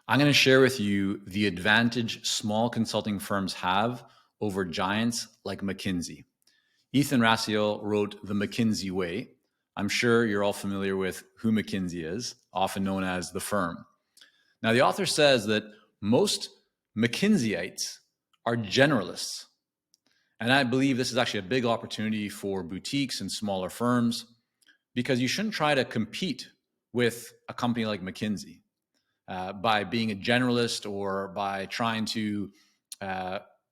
I'm going to share with you the advantage small consulting firms have over giants like McKinsey. Ethan Raciel wrote The McKinsey Way. I'm sure you're all familiar with who McKinsey is, often known as the firm. Now, the author says that most McKinseyites are generalists. And I believe this is actually a big opportunity for boutiques and smaller firms because you shouldn't try to compete with a company like McKinsey by being a generalist or by trying to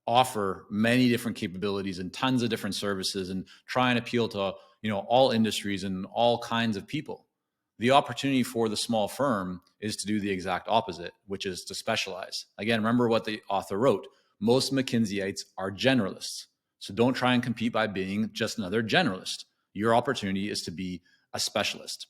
offer many different capabilities and tons of different services and try and appeal to all industries and all kinds of people. The opportunity for the small firm is to do the exact opposite, which is to specialize. Again, remember what the author wrote. Most McKinseyites are generalists. So don't try and compete by being just another generalist. Your opportunity is to be a specialist.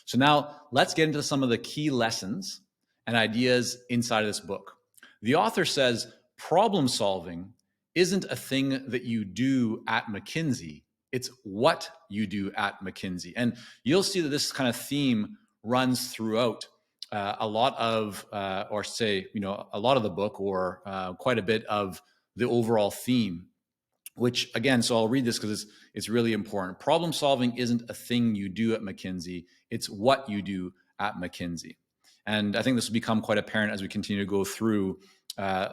So now let's get into some of the key lessons and ideas inside of this book. The author says problem solving isn't a thing that you do at McKinsey. It's what you do at McKinsey. And you'll see that this kind of theme runs throughout a lot of, a lot of the book or quite a bit of the overall theme, which again, so I'll read this because it's really important. Problem solving isn't a thing you do at McKinsey. It's what you do at McKinsey. And I think this will become quite apparent as we continue to go through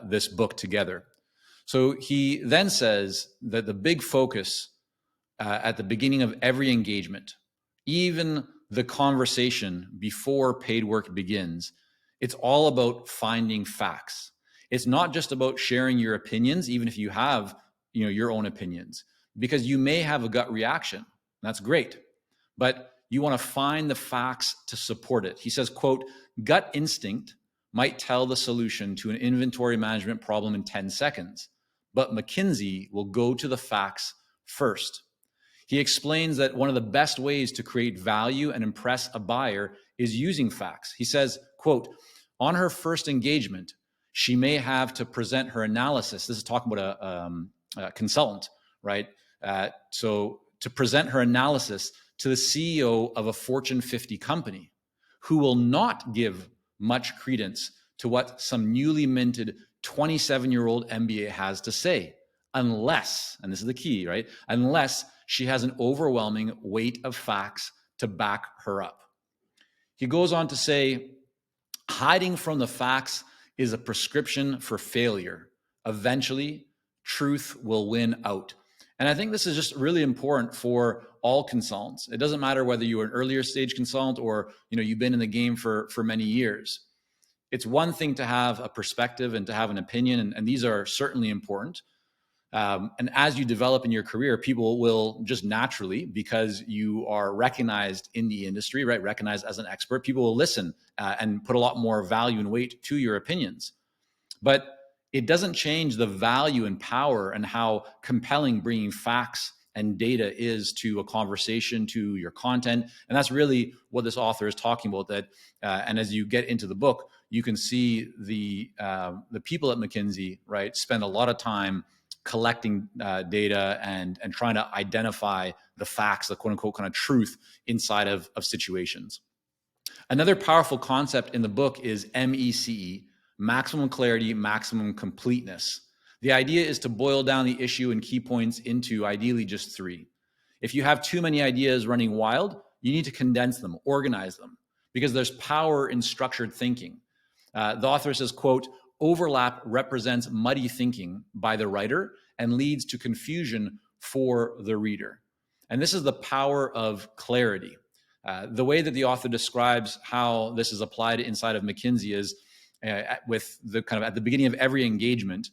this book together. So he then says that the big focus at the beginning of every engagement, even the conversation before paid work begins, it's all about finding facts. It's not just about sharing your opinions, even if you have your own opinions, because you may have a gut reaction. That's great. But you want to find the facts to support it. He says, quote, gut instinct might tell the solution to an inventory management problem in 10 seconds, but McKinsey will go to the facts first. He explains that one of the best ways to create value and impress a buyer is using facts. He says, quote, on her first engagement, she may have to present her analysis. This is talking about a consultant, right? So to present her analysis to the CEO of a Fortune 50 company who will not give much credence to what some newly minted 27-year-old MBA has to say, unless, and this is the key, right? Unless she has an overwhelming weight of facts to back her up. He goes on to say, hiding from the facts is a prescription for failure. Eventually, truth will win out. And I think this is just really important for all consultants. It doesn't matter whether you're an earlier stage consultant or you've been in the game for many years. It's one thing to have a perspective and to have an opinion, and these are certainly important. And as you develop in your career, people will just naturally, because you are recognized in the industry, right? Recognized as an expert, people will listen and put a lot more value and weight to your opinions. But it doesn't change the value and power and how compelling bringing facts and data is to a conversation, to your content. And that's really what this author is talking about. That, and as you get into the book, you can see the people at McKinsey, right, spend a lot of time collecting data and trying to identify the facts, the quote unquote kind of truth inside of situations. Another powerful concept in the book is MECE, maximum clarity, maximum completeness. The idea is to boil down the issue and key points into ideally just 3. If you have too many ideas running wild, you need to condense them, organize them, because there's power in structured thinking. The author says, quote, overlap represents muddy thinking by the writer and leads to confusion for the reader. And this is the power of clarity. The way that the author describes how this is applied inside of McKinsey is with the kind of at the beginning of every engagement,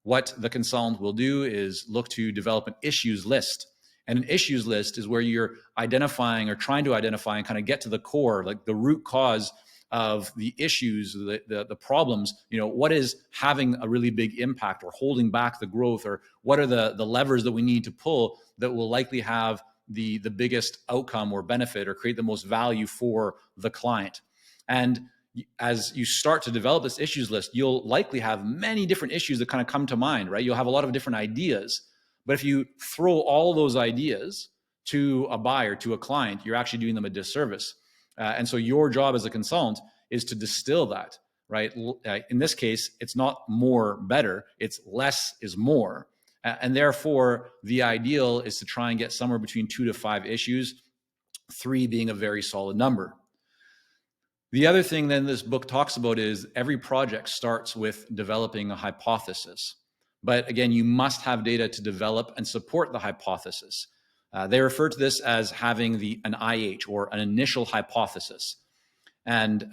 what the consultant will do is look to develop an issues list. And an issues list is where you're identifying or trying to identify and kind of get to the core, like the root cause of the issues, the problems, what is having a really big impact or holding back the growth, or what are the levers that we need to pull that will likely have the biggest outcome or benefit or create the most value for the client. And as you start to develop this issues list, you'll likely have many different issues that kind of come to mind, right? You'll have a lot of different ideas. But if you throw all those ideas to a buyer, to a client, you're actually doing them a disservice. And so your job as a consultant is to distill that, right? In this case, it's not more better, it's less is more. And therefore, the ideal is to try and get somewhere between 2 to 5 issues, 3 being a very solid number. The other thing then this book talks about is every project starts with developing a hypothesis. But again, you must have data to develop and support the hypothesis. They refer to this as having an IH, or an initial hypothesis. And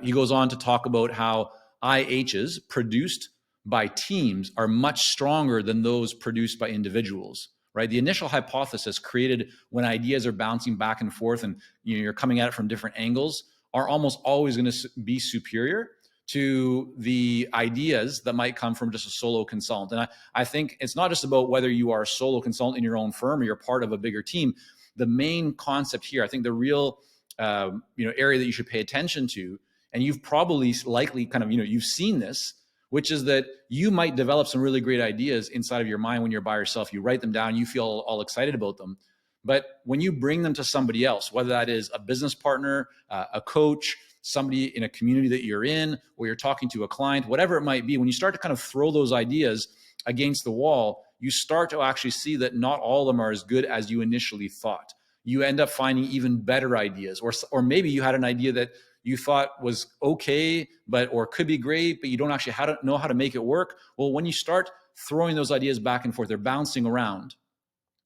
he goes on to talk about how IHs produced by teams are much stronger than those produced by individuals, right? The initial hypothesis created when ideas are bouncing back and forth and you're coming at it from different angles are almost always going to be superior to the ideas that might come from just a solo consultant. And I think it's not just about whether you are a solo consultant in your own firm or you're part of a bigger team. The main concept here, I think the real area that you should pay attention to, and you've probably likely kind of, you've seen this, which is that you might develop some really great ideas inside of your mind when you're by yourself. You write them down, you feel all excited about them. But when you bring them to somebody else, whether that is a business partner, a coach, somebody in a community that you're in, or you're talking to a client, whatever it might be, when you start to kind of throw those ideas against the wall, you start to actually see that not all of them are as good as you initially thought. You end up finding even better ideas, or maybe you had an idea that you thought was okay, or could be great, but you don't actually know how to make it work. Well, when you start throwing those ideas back and forth, they're bouncing around,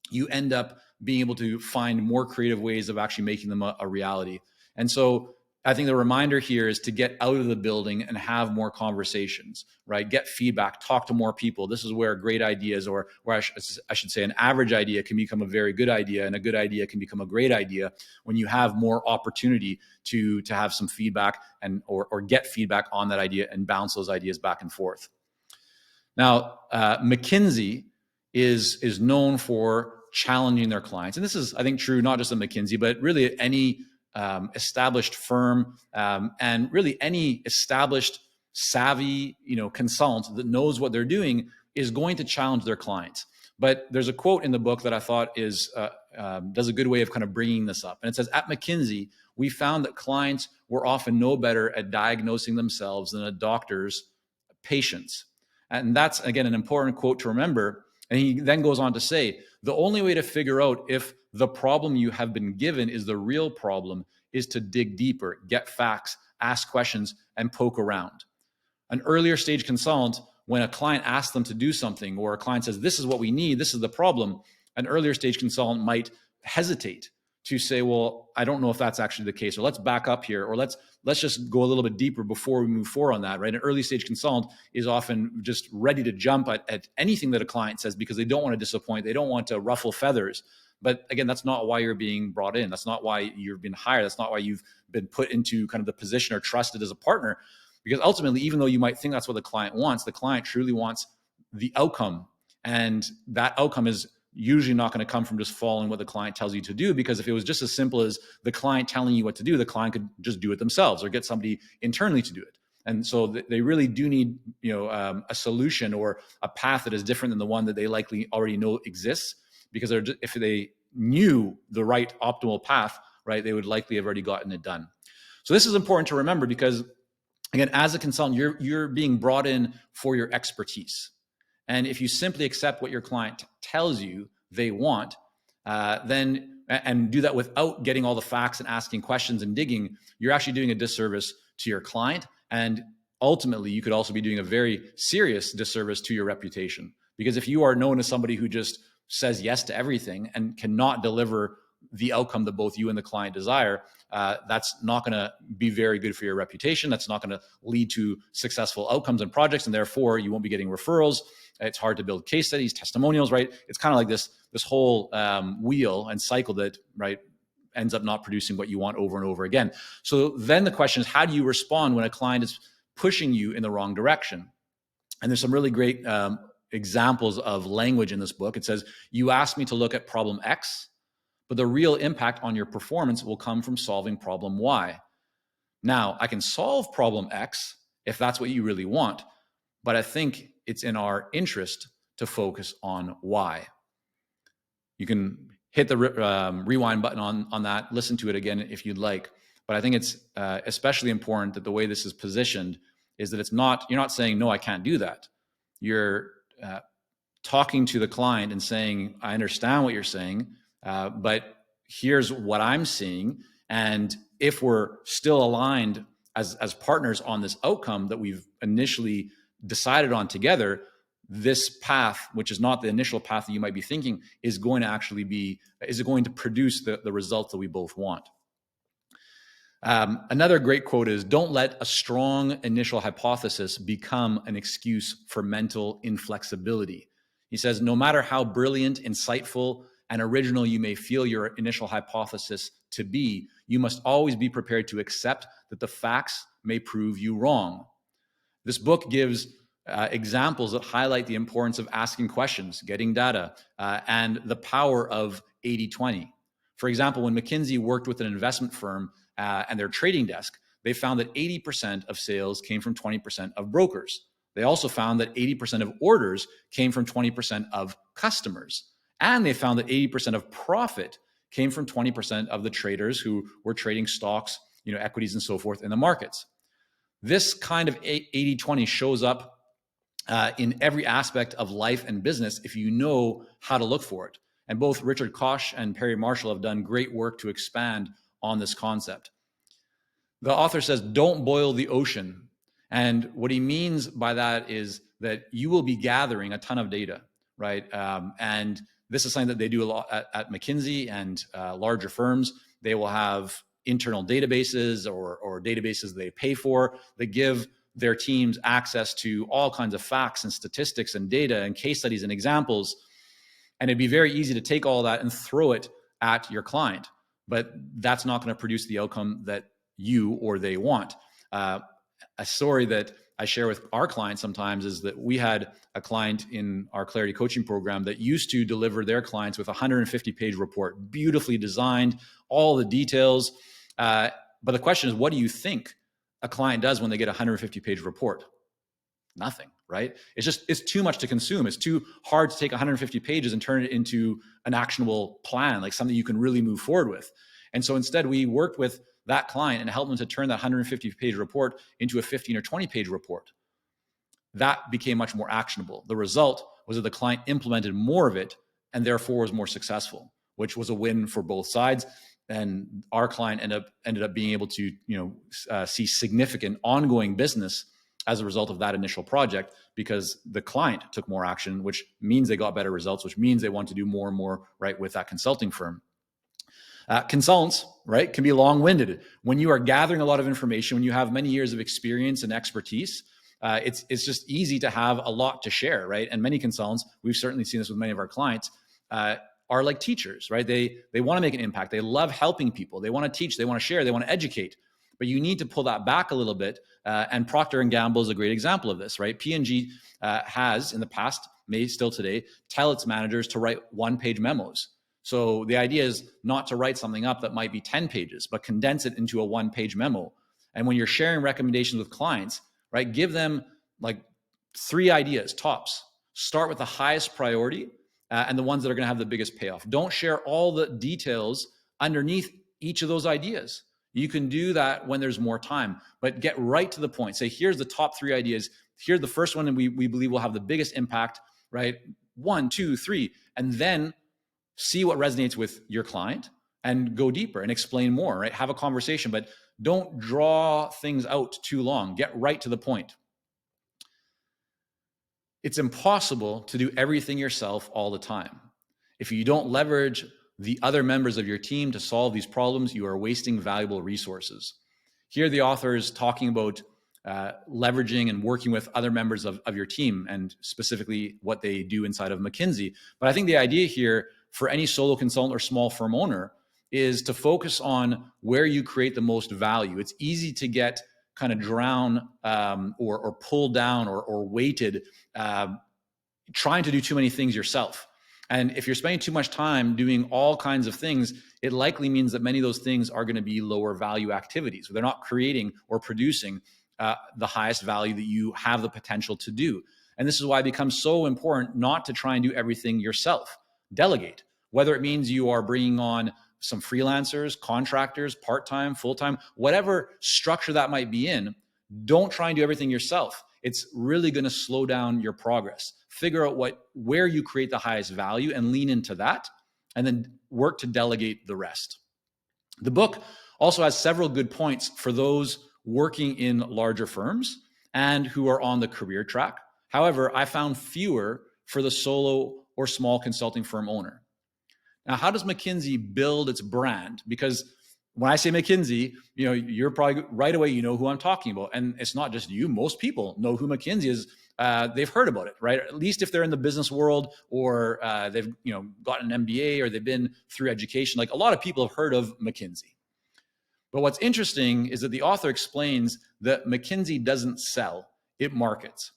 you end up being able to find more creative ways of actually making them a reality. And so I think the reminder here is to get out of the building and have more conversations, right? Get feedback, talk to more people. This is where great ideas, or I should say an average idea can become a very good idea, and a good idea can become a great idea when you have more opportunity to have some feedback or get feedback on that idea and bounce those ideas back and forth. Now, McKinsey is known for challenging their clients. And this is, I think, true not just at McKinsey, but really any established firm, and really any established savvy consultant that knows what they're doing is going to challenge their clients. But there's a quote in the book that I thought does a good way of kind of bringing this up. And it says, at McKinsey, we found that clients were often no better at diagnosing themselves than a doctor's patients. And that's, again, an important quote to remember. And he then goes on to say, the only way to figure out if the problem you have been given is the real problem is to dig deeper, get facts, ask questions, and poke around. An earlier stage consultant, when a client asks them to do something, or a client says, this is what we need, this is the problem, an earlier stage consultant might hesitate to say, well, I don't know if that's actually the case, or let's back up here, or let's just go a little bit deeper before we move forward on that, right? An early stage consultant is often just ready to jump at anything that a client says because they don't want to disappoint. They don't want to ruffle feathers. But again, that's not why you're being brought in. That's not why you've been hired. That's not why you've been put into kind of the position or trusted as a partner. Because ultimately, even though you might think that's what the client wants, the client truly wants the outcome. And that outcome is usually not going to come from just following what the client tells you to do, because if it was just as simple as the client telling you what to do, the client could just do it themselves or get somebody internally to do it. And so they really do need, a solution or a path that is different than the one that they likely already know exists, because if they knew the right optimal path, right, they would likely have already gotten it done. So this is important to remember because, again, as a consultant, you're being brought in for your expertise. And if you simply accept what your client tells you they want, and do that without getting all the facts and asking questions and digging, you're actually doing a disservice to your client. And ultimately, you could also be doing a very serious disservice to your reputation. Because if you are known as somebody who just says yes to everything and cannot deliver the outcome that both you and the client desire, that's not going to be very good for your reputation. That's not going to lead to successful outcomes and projects, and therefore you won't be getting referrals. It's hard to build case studies, testimonials, right? It's kind of like this whole wheel and cycle that, right, ends up not producing what you want over and over again. So then the question is, how do you respond when a client is pushing you in the wrong direction? And there's some really great examples of language in this book. It says, you asked me to look at problem X, but the real impact on your performance will come from solving problem Y. Now, I can solve problem X if that's what you really want, but I think it's in our interest to focus on Y. You can hit the rewind button on that, listen to it again if you'd like, but I think it's especially important that the way this is positioned is that you're not saying, no, I can't do that. You're talking to the client and saying, I understand what you're saying, but here's what I'm seeing. And if we're still aligned as partners on this outcome that we've initially decided on together, this path, which is not the initial path that you might be thinking, is it going to produce the results that we both want? Another great quote is, don't let a strong initial hypothesis become an excuse for mental inflexibility. He says, no matter how brilliant, insightful, and original you may feel your initial hypothesis to be, you must always be prepared to accept that the facts may prove you wrong. This book gives examples that highlight the importance of asking questions, getting data, and the power of 80-20. For example, when McKinsey worked with an investment firm and their trading desk, they found that 80% of sales came from 20% of brokers. They also found that 80% of orders came from 20% of customers. And they found that 80% of profit came from 20% of the traders who were trading stocks, equities and so forth in the markets. This kind of 80-20 shows up in every aspect of life and business if you know how to look for it. And both Richard Koch and Perry Marshall have done great work to expand on this concept. The author says, don't boil the ocean. And what he means by that is that you will be gathering a ton of data, right? And this is something that they do a lot at McKinsey and larger firms. They will have internal databases or databases they pay for that give their teams access to all kinds of facts and statistics and data and case studies and examples. And it'd be very easy to take all that and throw it at your client, but that's not going to produce the outcome that you or they want. A story that I share with our clients sometimes is that we had a client in our Clarity coaching program that used to deliver their clients with a 150-page report, beautifully designed, all the details. But the question is, what do you think a client does when they get a 150-page report? Nothing, right? It's too much to consume. It's too hard to take 150 pages and turn it into an actionable plan, like something you can really move forward with. And so instead, we worked with that client and helped them to turn that 150-page report into a 15 or 20-page report. That became much more actionable. The result was that the client implemented more of it and therefore was more successful, which was a win for both sides. And our client ended up being able to see significant ongoing business as a result of that initial project, because the client took more action, which means they got better results, which means they want to do more and more right with that consulting firm. Consultants, right, can be long-winded. When you are gathering a lot of information, when you have many years of experience and expertise, it's just easy to have a lot to share, right? And many consultants, we've certainly seen this with many of our clients, are like teachers, right? They want to make an impact. They love helping people. They want to teach. They want to share. They want to educate. But you need to pull that back a little bit. And Procter & Gamble is a great example of this, right? P&G has in the past, may still today, tell its managers to write one-page memos. So the idea is not to write something up that might be 10 pages, but condense it into a one-page memo. And when you're sharing recommendations with clients, right, give them like 3 ideas, tops. Start with the highest priority and the ones that are going to have the biggest payoff. Don't share all the details underneath each of those ideas. You can do that when there's more time, but get right to the point. Say, here's the top 3 ideas. Here's the first one, and we believe will have the biggest impact, right? 1, 2, 3, and then see what resonates with your client and go deeper and explain more, right? Have a conversation, but don't draw things out too long. Get right to the point. It's impossible to do everything yourself all the time. If you don't leverage the other members of your team to solve these problems, you are wasting valuable resources. Here, the author is talking about leveraging and working with other members of your team, and specifically what they do inside of McKinsey. But I think the idea here for any solo consultant or small firm owner is to focus on where you create the most value. It's easy to get kind of drown or pulled down or weighted trying to do too many things yourself. And if you're spending too much time doing all kinds of things, it likely means that many of those things are going to be lower value activities. They're not creating or producing the highest value that you have the potential to do. And this is why it becomes so important not to try and do everything yourself. Delegate, whether it means you are bringing on some freelancers, contractors, part-time, full-time, whatever structure that might be in. Don't try and do everything yourself. It's really going to slow down your progress. Figure out where you create the highest value and lean into that, and then work to delegate the rest. The book also has several good points for those working in larger firms and who are on the career track. However, I found fewer for the solo or small consulting firm owner. Now, how does McKinsey build its brand? Because when I say McKinsey, you're probably right away, you know who I'm talking about. And it's not just you. Most people know who McKinsey is. They've heard about it, right? At least if they're in the business world, or they've gotten an MBA, or they've been through education. Like, a lot of people have heard of McKinsey. But what's interesting is that the author explains that McKinsey doesn't sell, it markets.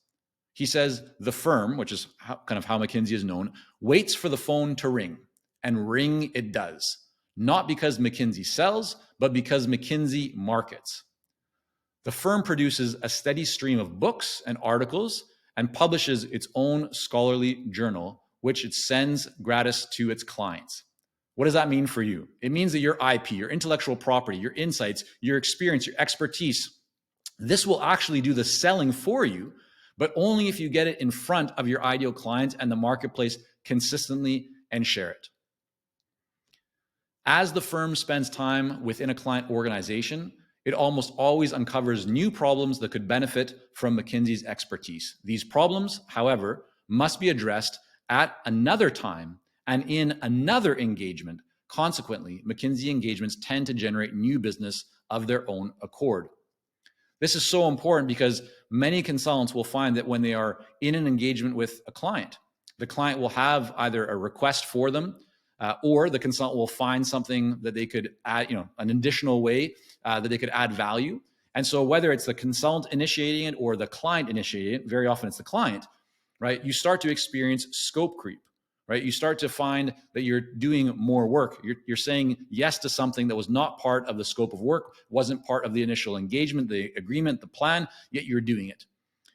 He says the firm, which is kind of how McKinsey is known, waits for the phone to ring, and ring it does. Not because McKinsey sells, but because McKinsey markets. The firm produces a steady stream of books and articles and publishes its own scholarly journal, which it sends gratis to its clients. What does that mean for you? It means that your IP, your intellectual property, your insights, your experience, your expertise, this will actually do the selling for you, but only if you get it in front of your ideal clients and the marketplace consistently and share it. As the firm spends time within a client organization, it almost always uncovers new problems that could benefit from McKinsey's expertise. These problems, however, must be addressed at another time and in another engagement. Consequently, McKinsey engagements tend to generate new business of their own accord. This is so important because many consultants will find that when they are in an engagement with a client, the client will have either a request for them, or the consultant will find something that they could add, an additional way that they could add value. And so whether it's the consultant initiating it or the client initiating it, very often it's the client, right? You start to experience scope creep, right? You start to find that you're doing more work. You're saying yes to something that was not part of the scope of work, wasn't part of the initial engagement, the agreement, the plan, yet you're doing it.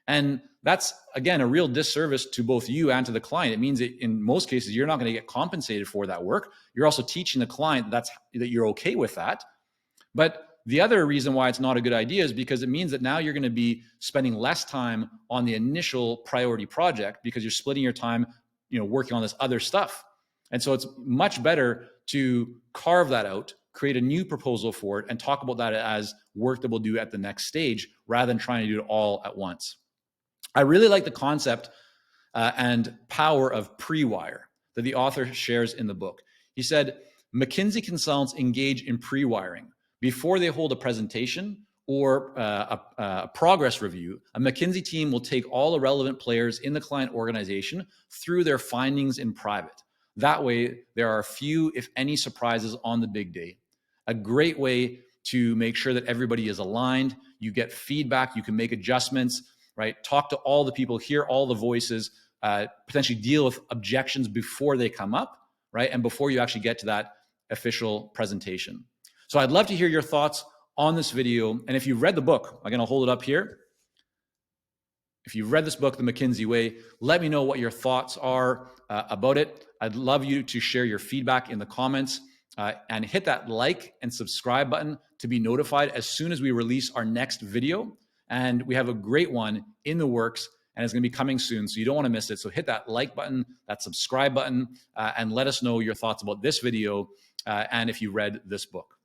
And that's, again, a real disservice to both you and to the client. It means that in most cases, you're not going to get compensated for that work. You're also teaching the client that you're okay with that. But the other reason why it's not a good idea is because it means that now you're going to be spending less time on the initial priority project because you're splitting your time, working on this other stuff. And so it's much better to carve that out, create a new proposal for it, and talk about that as work that we'll do at the next stage rather than trying to do it all at once. I really like the concept and power of pre-wire that the author shares in the book. He said, McKinsey consultants engage in pre-wiring. Before they hold a presentation or a progress review, a McKinsey team will take all the relevant players in the client organization through their findings in private. That way, there are few, if any, surprises on the big day. A great way to make sure that everybody is aligned. You get feedback, you can make adjustments, right? Talk to all the people, hear all the voices, potentially deal with objections before they come up, right? And before you actually get to that official presentation. So I'd love to hear your thoughts on this video. And if you've read the book, I'm going to hold it up here. If you've read this book, The McKinsey Way, let me know what your thoughts are about it. I'd love you to share your feedback in the comments and hit that like and subscribe button to be notified as soon as we release our next video. And we have a great one in the works, and it's going to be coming soon, so you don't want to miss it. So hit that like button, that subscribe button, and let us know your thoughts about this video and if you read this book.